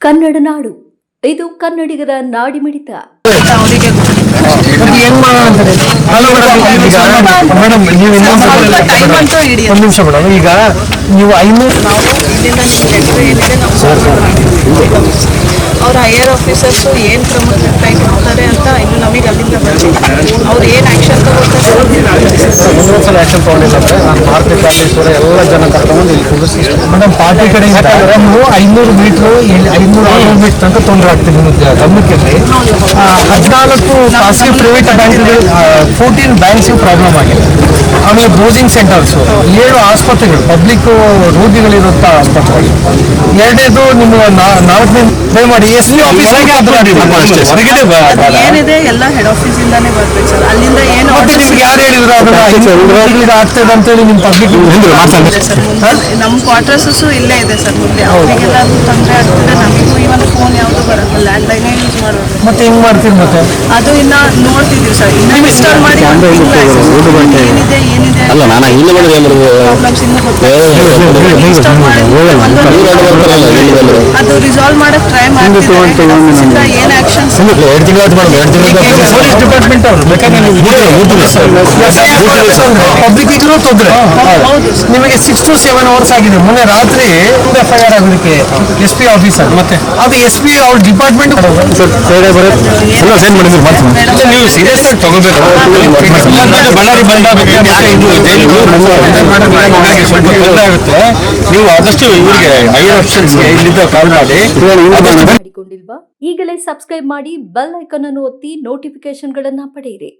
ಕನ್ನಡ ನಾಡು ಇದು ಕನ್ನಡಿಗರ ನಾಡಿಮಿಡಿತ. ಒಂದು ನಿಮಿಷ ಮೇಡಮ್, ಈಗ ನೀವು 500 ಅವ್ರ ಹೈಯರ್ ಆಫೀಸರ್ಸು ಏನು ಕ್ರಮ ಕೈಗೊಳ್ತಾರೆ ಅಂತ ಇನ್ನು ನಮಗೆ ಅಲ್ಲಿಂದ ಬಂದಿಲ್ಲ. ಅವ್ರು ಏನು ಆ್ಯಕ್ಷನ್ ಒಂದೊಂದ್ಸಲ ಆ್ಯಕ್ಷನ್ ತೊಗೊಂಡಿಲ್ಲ ಅಂದರೆ ನಾನು ಭಾರತೀಯ ಕಾಲೇಶ್ವರ ಎಲ್ಲ ಜನ ಕರ್ಕೊಂಡು ಇಲ್ಲಿ ಕೂರಿಸಿ ಮೇಡಮ್ ಪಾರ್ಟಿ ಕಡೆಯಿಂದ ನೀವು 500 ಮೀಟ್ರು 500 ಮೀಟರ್ ತನಕ ತೊಂದರೆ ಆಗ್ತದೆ. ನಿಮಗೆ ಗಮನಕ್ಕೆ 14 ಖಾಸಗಿ ಪ್ರೈವೇಟ್ ಬ್ಯಾಂಕ್ಗಳು 14 ಬ್ಯಾಂಕ್ಸ್ಗೆ ಪ್ರಾಬ್ಲಮ್ ಆಗಿದೆ. ಆಮೇಲೆ ಬ್ರೌಸಿಂಗ್ ಸೆಂಟರ್ಸು 7 ಆಸ್ಪತ್ರೆಗಳು ಪಬ್ಲಿಕ್ ರೋಗಿಗಳಿರುವಂಥ ಆಸ್ಪತ್ರೆಗಳು. ಎರಡನೇದು ನಿಮ್ಮ 4ನೇ ದಯಮಾಡಿ ಎಸ್ ಪಿ ಆಫೀಸ್ ಏನಿದೆ ಎಲ್ಲ ಹೆಡ್ ಆಫೀಸ್ ಇಂದಾನೇ ಬರ್ಬೇಕು ಸರ್. ಅಲ್ಲಿಂದ ಏನು ನಿಮ್ಗೆ ಯಾರು ಹೇಳಿದ್ರು ಅದನ್ನ ಆಗ್ತದೆ ಅಂತೇಳಿ ನಿಮ್ಮ ಪಬ್ಲಿಕ್ ನಮ್ಮ ಕ್ವಾರ್ಟರ್ಸು ಇಲ್ಲೇ ಇದೆ ಸರ್. ಮುಂದೆ ಅವರಿಗೆಲ್ಲ ತೊಂದರೆ ಆಗ್ತದೆ. ನಮಗೂ ಇವನ್ ಫೋನ್ ಯಾವುದು ಬರಲ್ಲ, ಲ್ಯಾಂಡ್ ಲೈನೇ ಯೂಸ್ ಮಾಡೋದು. ಮತ್ತೆ ಹೆಂಗ್ ಮಾಡ್ತೀರಿ? ಮತ್ತೆ ಅದು ಇನ್ನ ನೋಡ್ತಿದ್ದೀವಿ ಸರ್. ಇನ್ನ ಇನ್ಸ್ಟಾಲ್ ಮಾಡಿ ಏನಿದೆ ಪ್ರಾಬ್ಲಮ್ಸ್ ಇನ್ನೂ ಅದು ರಿಸಾಲ್ವ್ ಮಾಡಕ್ ಟ್ರೈ ಮಾಡ್ತಿದ್ದಾರೆ. ಏನ್ ಆಕ್ಷನ್ಸ್ ಪೊಲೀಸ್ ಡಿಪಾರ್ಟ್ಮೆಂಟ್ ಅವರು ಪಬ್ಲಿಕ್ ಈಗಲೂ ತೊಂದರೆ. ನಿಮಗೆ 6 to 7 hours ಆಗಿದೆ. ಮೊನ್ನೆ ರಾತ್ರಿ FIR ಆಗೋದಕ್ಕೆ SP ಆಫೀಸರ್ ಮತ್ತೆ ಅದು SP ಅವ್ರ ಡಿಪಾರ್ಟ್ಮೆಂಟ್ ನೀವು ಸೀರಿಯಸ್ ಆಗಿ ತಗೋಬೇಕು. ಬಳ್ಳಾರಿ ಆಗುತ್ತೆ. ನೀವು ಆದಷ್ಟು ಇವರಿಗೆ ಹೈಯರ್ ಆಫೀಸರ್ಸ್ಗೆ ಇಲ್ಲಿಂದ ಕಾಲ್ ಮಾಡಿ. ಮಾಡಿಕೊಂಡಿಲ್ವಾ? ಈಗಲೇ ಸಬ್ಸ್ಕ್ರೈಬ್ ಮಾಡಿ, ಬೆಲ್ ಐಕಾನ್ ಅನ್ನು ಒತ್ತಿ ನೋಟಿಫಿಕೇಶನ್ ಗಳನ್ನ ಪಡೆಯಿರಿ.